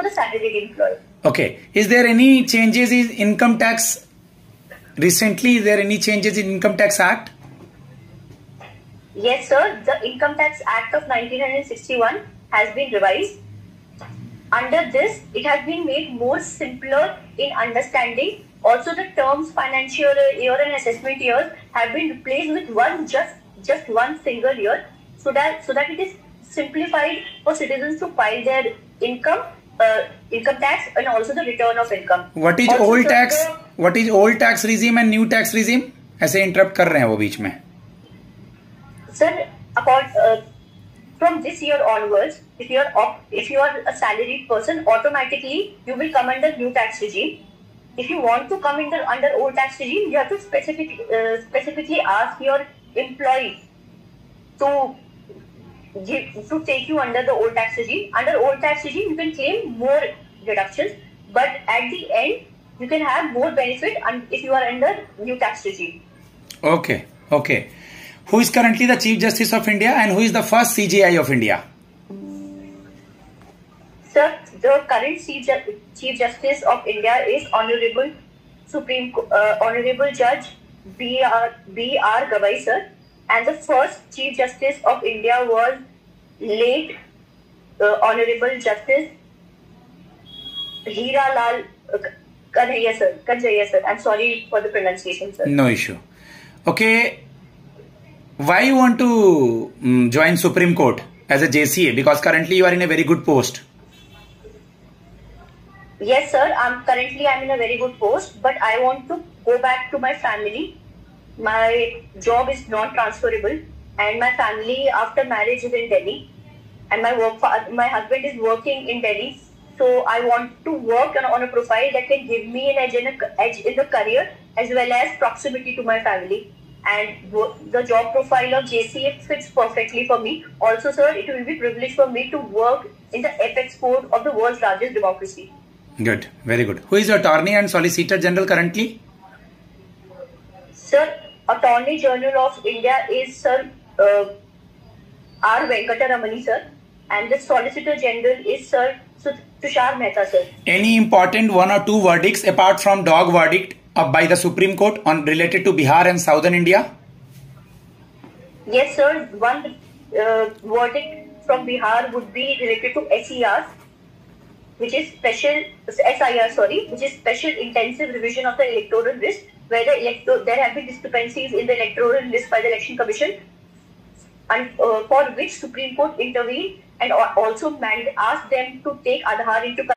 for the salaried employee. Okay. Is there any changes in income tax recently? Is there any changes in Income Tax Act? Yes, sir. The Income Tax Act of 1961 has been revised. Under this, it has been made more simpler in understanding. Also, the terms financial year and assessment years have been replaced with just one single year, so that it is simplified for citizens to file their income tax and also the return of income. What is also old tax? What is old tax regime and new tax regime? ऐसे interrupt कर रहे हैं वो बीच में. Sir, from this year onwards, if you are a salaried person, automatically you will come under new tax regime. If you want to come under old tax regime, you have to specifically ask your employee to take you under the old tax regime. Under old tax regime, you can claim more deductions, but at the end, you can have more benefit if you are under new tax regime. Okay. Okay. Who is currently the Chief Justice of India and who is the first CJI of India? Sir, the current Chief Justice of India is Honorable Judge B.R. Gavai, sir. And the first Chief Justice of India was late Honorable Justice Heera Lal Kanhaiya, sir. I'm sorry for the pronunciation, sir. No issue. Okay. Why you want to join Supreme Court as a JCA? Because currently you are in a very good post. Yes, sir. I'm in a very good post, but I want to go back to my family. My job is not transferable, and my family after marriage is in Delhi, and my husband is working in Delhi. So I want to work on a profile that can give me an edge in the career as well as proximity to my family. And the job profile of JCA fits perfectly for me. Also, sir, it will be a privilege for me to work in the apex court of the world's largest democracy. Good, very good. Who is your Attorney and Solicitor General currently? Sir, Attorney General of India is Sir R. Venkataramani, sir, and the Solicitor General is Sir Tushar Mehta, sir. Any important one or two verdicts apart from dog verdict by the Supreme Court related to Bihar and Southern India? Yes, sir. One verdict from Bihar would be related to SIR, which is special intensive revision of the electoral list, where there have been discrepancies in the electoral list by the Election Commission, and for which Supreme Court intervened and also asked them to take Aadhaar into